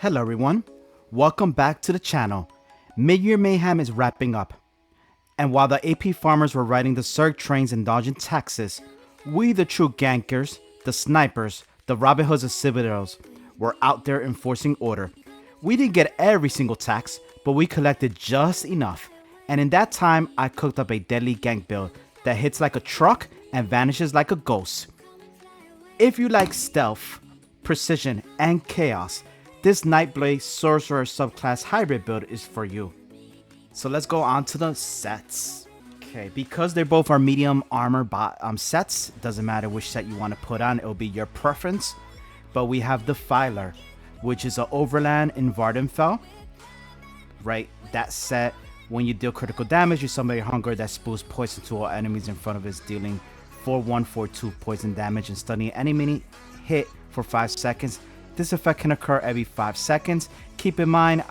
Hello everyone, welcome back to the channel. Midyear Mayhem is wrapping up, and while the AP farmers were riding the Zerg trains and dodging taxes, we the true gankers, the snipers, the Robin Hoods of Cyrodiil were out there enforcing order. We didn't get every single tax, but we collected just enough, and in that time I cooked up a deadly gank build that hits like a truck and vanishes like a ghost. If you like stealth, precision, and chaos, this Nightblade Sorcerer subclass hybrid build is for you. So let's go on to the sets. Okay, because they both are medium armor sets, doesn't matter which set you want to put on, it'll be your preference. But we have Defiler, which is an overland in Vardenfell. Right, that set, when you deal critical damage, you summon a hunger that spews poison to all enemies in front of it, dealing 4/1/4/2 poison damage and stunning any mini hit for 5 seconds. This effect can occur every 5 seconds. Keep in mind,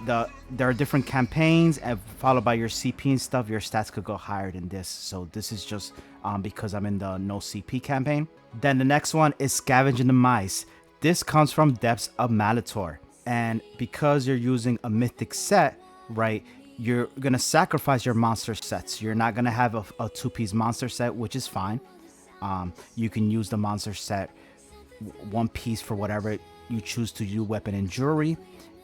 there are different campaigns, and followed by your CP and stuff, your stats could go higher than this. So this is just because I'm in the no CP campaign. Then the next one is Scavenging Demise. This comes from Depths of Malator, and because you're using a mythic set, right, you're gonna sacrifice your monster sets. You're not gonna have a two-piece monster set, which is fine. You can use the monster set one piece for whatever you choose to do, weapon and jewelry,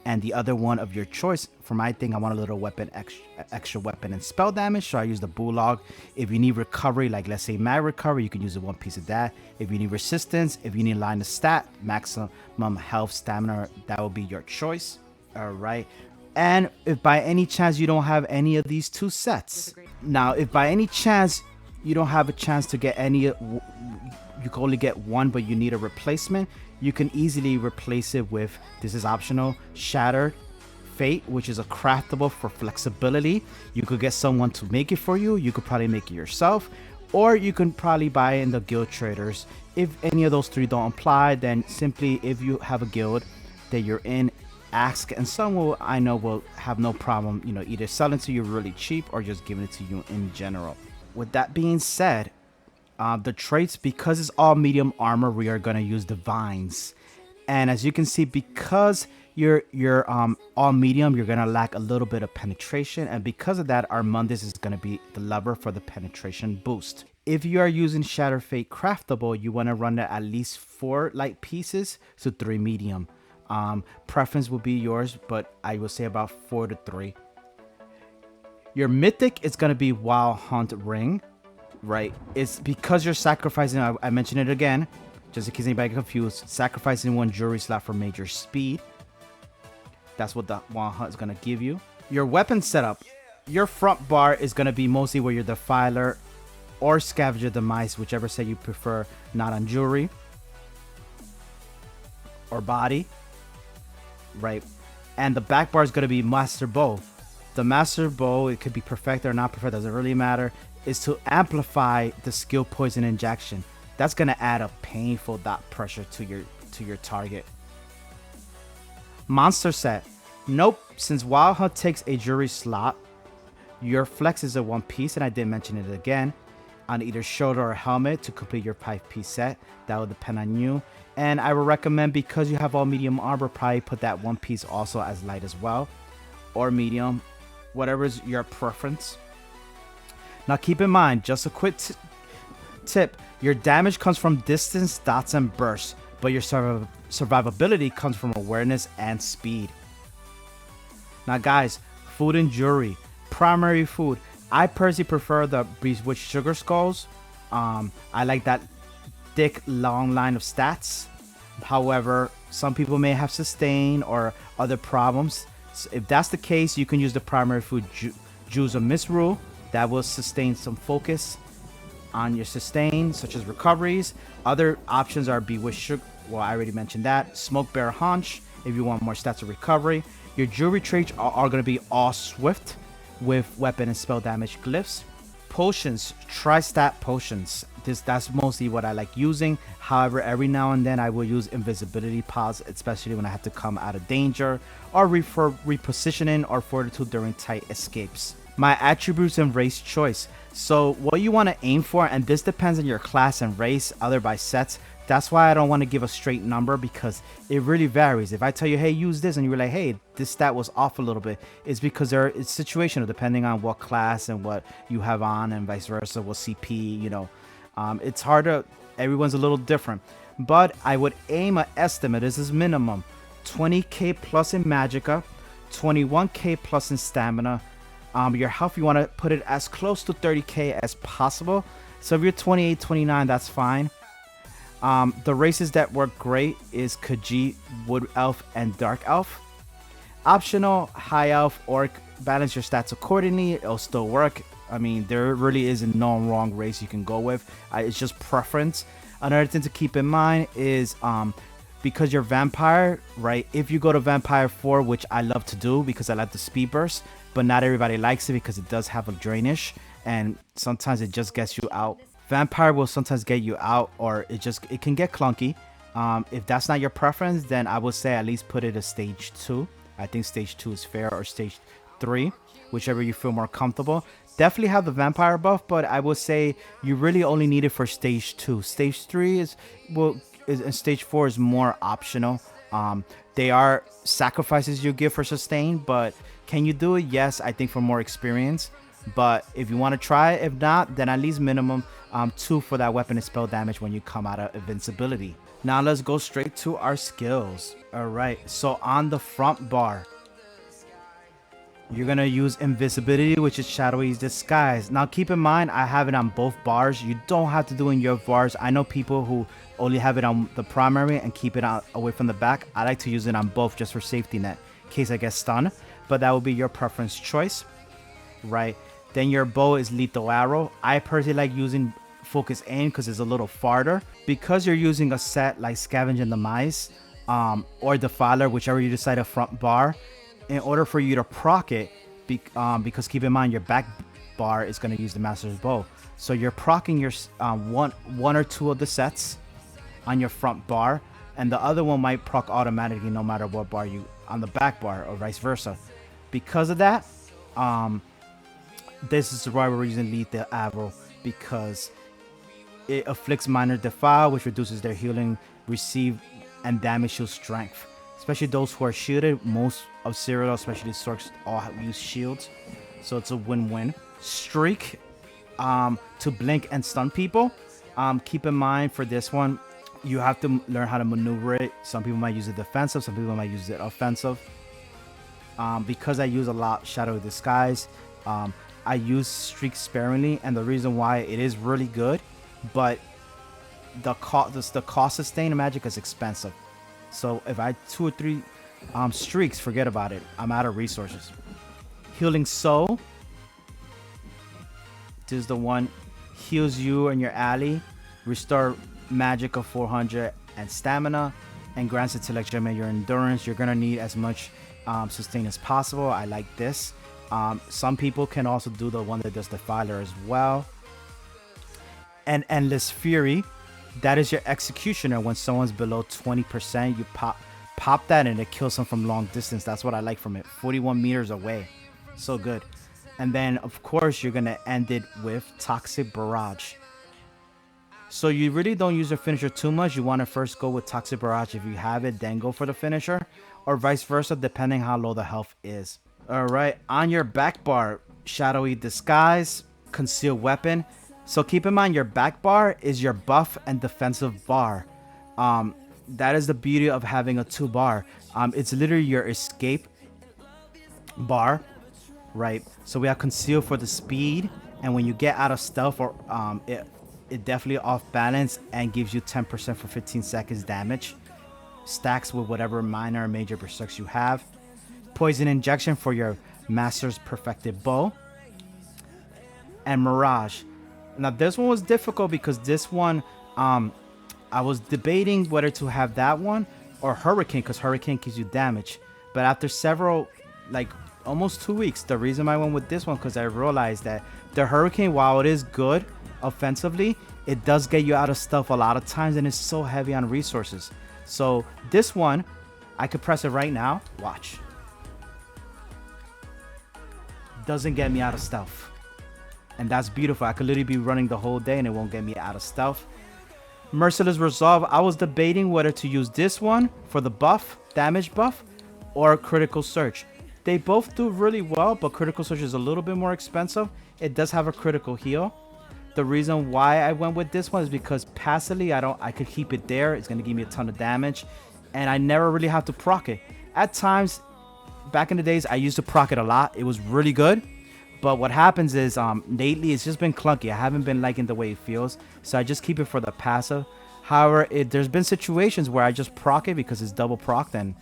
and the other one of your choice. For my thing, I want a little weapon, extra weapon and spell damage, so I use the Bulldog. If you need recovery, like let's say mag recovery, you can use one piece of that. If you need resistance, if you need line of stat, maximum health, stamina, that will be your choice. All right. And if by any chance you don't have any of these two sets, now if by any chance you don't have a chance to get any, you can only get one, but you need a replacement, you can easily replace it with, this is optional, Shattered Fate, which is a craftable for flexibility. You could get someone to make it for you. You could probably make it yourself, or you can probably buy it in the guild traders. If any of those three don't apply, then simply, if you have a guild that you're in, ask, and someone I know will have no problem, either selling to you really cheap or just giving it to you in general. With that being said, the traits, because it's all medium armor, we are going to use divines. And as you can see, because you're all medium, you're going to lack a little bit of penetration, and because of that, Armundus is going to be the lever for the penetration boost. If you are using Shatter Fate craftable, you want to run it at least 4 light pieces to 3 medium. Preference will be yours, but I will say about 4 to 3. Your mythic is going to be Wild Hunt Ring. Right, it's because you're sacrificing, I mentioned it again, just in case anybody get confused, sacrificing 1 jewelry slot for major speed. That's what the Wild Hunt is going to give you. Your weapon setup, your front bar is going to be mostly where your Defiler or Scavenging Demise, whichever set you prefer, not on jewelry or body, right? And the back bar is going to be Master Bow. The Master Bow, it could be perfect or not perfect, doesn't really matter, is to amplify the skill poison injection. That's going to add a painful dot pressure to your target. Monster set. Nope, since Wild Hunt takes a jewelry slot, your flex is a 1 piece, and I did mention it again, on either shoulder or helmet to complete your 5-piece set. That will depend on you. And I would recommend, because you have all medium armor, probably put that 1 piece also as light as well, or medium, whatever is your preference. Now keep in mind, just a quick tip, your damage comes from distance, dots, and bursts, but your survivability comes from awareness and speed. Now guys, food and jewelry. Primary food, I personally prefer the Bewitched Sugar Skulls. I like that thick, long line of stats. However, some people may have sustain or other problems. So if that's the case, you can use the primary food Jewels of Misrule. That will sustain some focus on your sustain, such as recoveries. Other options are Bewitched Sugar. Well, I already mentioned that. Smoke Bear Haunch, if you want more stats of recovery. Your jewelry traits are going to be all swift with weapon and spell damage glyphs. Potions, tri-stat potions. That's mostly what I like using. However, every now and then I will use invisibility pods, especially when I have to come out of danger, or for repositioning or fortitude during tight escapes. My attributes and race choice. So what you want to aim for, and this depends on your class and race, other by sets, That's why I don't want to give a straight number, because it really varies. If I tell you, hey, use this, and you're like, hey, this stat was off a little bit, it's because it's situational depending on what class and what you have on, and vice versa, what CP, you know. It's hard to, everyone's a little different. But I would aim an estimate, this is minimum, 20k plus in Magicka, 21k plus in Stamina. Your health, you want to put it as close to 30k as possible. So if you're 28, 29, that's fine. The races that work great is Khajiit, Wood Elf, and Dark Elf. Optional, High Elf, Orc. Balance your stats accordingly. It'll still work. I mean, there really isn't no wrong race you can go with. It's just preference. Another thing to keep in mind is because you're Vampire, right? If you go to Vampire 4, which I love to do because I like the speed burst, but not everybody likes it because it does have a drainish, and sometimes it just gets you out. Vampire will sometimes get you out, or it can get clunky. If that's not your preference, then I would say at least put it as stage 2. I think stage 2 is fair, or stage 3, whichever you feel more comfortable. Definitely have the Vampire buff, but I would say you really only need it for stage 2. Stage 3 and stage 4 is more optional. They are sacrifices you give for sustain, but can you do it? Yes, I think for more experience. But if you want to try it, if not, then at least minimum 2 for that weapon and spell damage when you come out of invincibility. Now let's go straight to our skills. All right, so on the front bar, you're gonna use invisibility, which is Shadowy Disguise. Now keep in mind, I have it on both bars. You don't have to do it in your bars. I know people who only have it on the primary and keep it out away from the back. I like to use it on both just for safety net in case I get stunned, but that will be your preference choice, right? Then your bow is Lethal Arrow. I personally like using Focus Aim because it's a little farther. Because you're using a set like Scavenging Demise or Defiler, whichever you decide a front bar, in order for you to proc it, because keep in mind your back bar is going to use the Master's Bow. So you're proccing your one or two of the sets on your front bar, and the other one might proc automatically no matter what bar you on the back bar, or vice versa. Because of that, this is why we're using Lethal Arrow, because it afflicts minor defile, which reduces their healing, receive, and damage shield strength. Especially those who are shielded. Most of Cyrodiil, especially Sorks, all use shields, so it's a win-win. Streak, to blink and stun people. Keep in mind for this one, you have to learn how to maneuver it. Some people might use it defensive, some people might use it offensive. Because I use a lot Shadow Disguise, I use Streak sparingly, and the reason why, it is really good, but the cost sustain of magic is expensive. So if I had 2 or 3 streaks, forget about it. I'm out of resources. Healing Soul. This is the one, heals you and your ally, restore magic of 400 and stamina, and grants it to like your endurance. You're gonna need as much sustain as possible. I like this. Some people can also do the one that does the Defiler as well. And Endless Fury. That is your executioner. When someone's below 20%, you pop that and it kills them from long distance. That's what I like from it. 41 meters away. So good. And then, of course, you're going to end it with Toxic Barrage. So you really don't use your finisher too much. You want to first go with Toxic Barrage if you have it, then go for the finisher. Or vice versa, depending how low the health is. Alright, on your back bar, Shadowy Disguise, Concealed Weapon. So keep in mind, your back bar is your buff and defensive bar. That is the beauty of having a 2 bar. It's literally your escape bar, right? So we have Conceal for the speed, and when you get out of stealth, or it definitely off balance and gives you 10% for 15 seconds damage. Stacks with whatever minor or major berserks you have. Poison Injection for your Master's Perfected Bow. And Mirage. Now this one was difficult because this one, I was debating whether to have that one or Hurricane, because Hurricane gives you damage. But after several, like almost 2 weeks, the reason I went with this one, because I realized that the Hurricane, while it is good offensively, it does get you out of stuff a lot of times, and it's so heavy on resources. So this one, I could press it right now. Watch. Doesn't get me out of stealth. And that's beautiful. I could literally be running the whole day and it won't get me out of stealth. Merciless Resolve, I was debating whether to use this one for the buff, damage buff, or Critical Search. They both do really well, but Critical Search is a little bit more expensive. It does have a critical heal. The reason why I went with this one is because passively I could keep it there. It's gonna give me a ton of damage, and I never really have to proc it. At times, back in the days, I used to proc it a lot. It was really good. But what happens is, lately, it's just been clunky. I haven't been liking the way it feels. So I just keep it for the passive. However, there's been situations where I just proc it because it's double proc and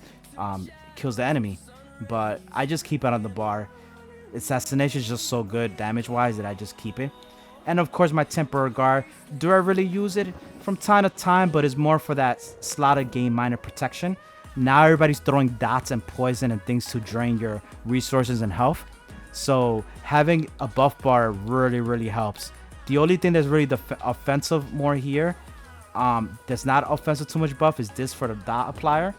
kills the enemy. But I just keep it on the bar. Assassination is just so good damage-wise that I just keep it. And of course, my Temporary Guard. Do I really use it? From time to time, but it's more for that slotted game minor protection. Now everybody's throwing dots and poison and things to drain your resources and health. So having a buff bar really helps. The only thing that's really offensive more here, that's not offensive too much buff, is this for the dot applier.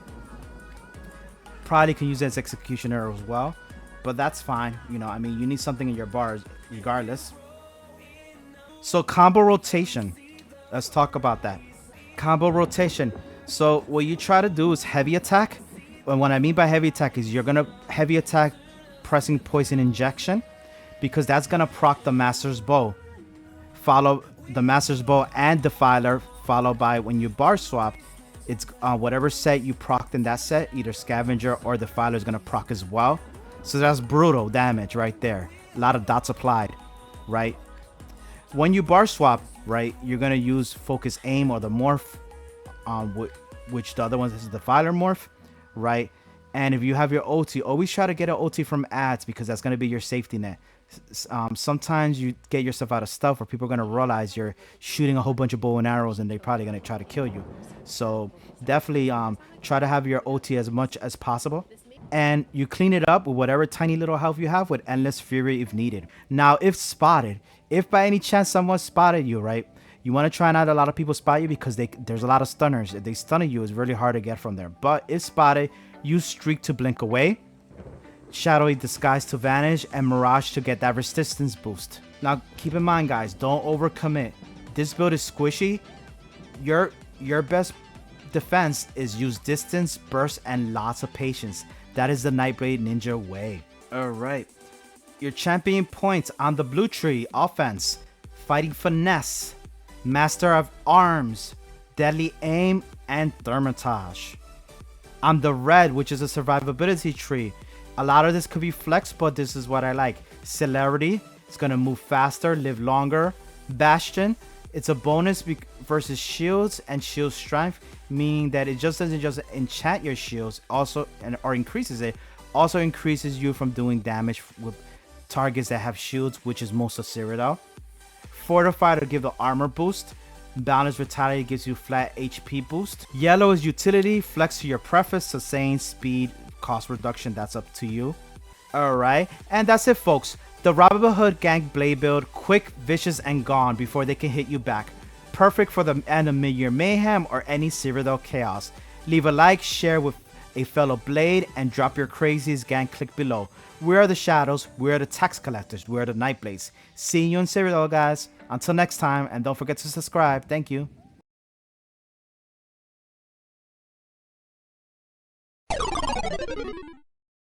Probably can use it as executioner as well, but that's fine. You know, I mean, you need something in your bars regardless. So combo rotation, let's talk about that. Combo rotation. So what you try to do is heavy attack. And what I mean by heavy attack is you're gonna heavy attack pressing poison injection, because that's gonna proc the Master's Bow, follow the Master's Bow and Defiler, followed by when you bar swap, it's whatever set you procced in that set, either Scavenger or Defiler is gonna proc as well. So that's brutal damage right there. A lot of dots applied, right? When you bar swap, right, you're gonna use focus aim or the morph, which the other one is the Defiler morph, right? And if you have your OT, always try to get an OT from ads, because that's going to be your safety net. Sometimes you get yourself out of stuff where people are going to realize you're shooting a whole bunch of bow and arrows and they're probably going to try to kill you. So definitely try to have your OT as much as possible. And you clean it up with whatever tiny little health you have with Endless Fury if needed. Now, if spotted, if by any chance someone spotted you, right? You want to try not a lot of people spot you, because there's a lot of stunners. If they stun you, it's really hard to get from there. But if spotted, use Streak to blink away, Shadowy Disguise to vanish, and Mirage to get that resistance boost. Now, keep in mind, guys, don't overcommit. This build is squishy. Your best defense is use distance, burst, and lots of patience. That is the Nightblade Ninja way. Alright. Your champion points on the blue tree: offense, fighting finesse, master of arms, deadly aim, and thermatage. On the red, which is a survivability tree, a lot of this could be flex, but this is what I like. Celerity, it's going to move faster, live longer. Bastion, it's a bonus versus shields and shield strength, meaning that it just doesn't just enchant your shields, also or increases it, also increases you from doing damage with targets that have shields, which is most of Cyrodiil. Fortify to give the armor boost. Balanced Vitality gives you flat HP boost. Yellow is utility, flex to your preference, sustain, speed, cost reduction, that's up to you. Alright, and that's it, folks. The Robin Hood gank blade build, quick, vicious, and gone before they can hit you back. Perfect for the end of Midyear Mayhem or any Cyrodiil chaos. Leave a like, share with a fellow blade, and drop your craziest gank click below. We are the Shadows, we are the tax collectors, we are the Nightblades. See you in Cyrodiil, guys. Until next time, and don't forget to subscribe. Thank you.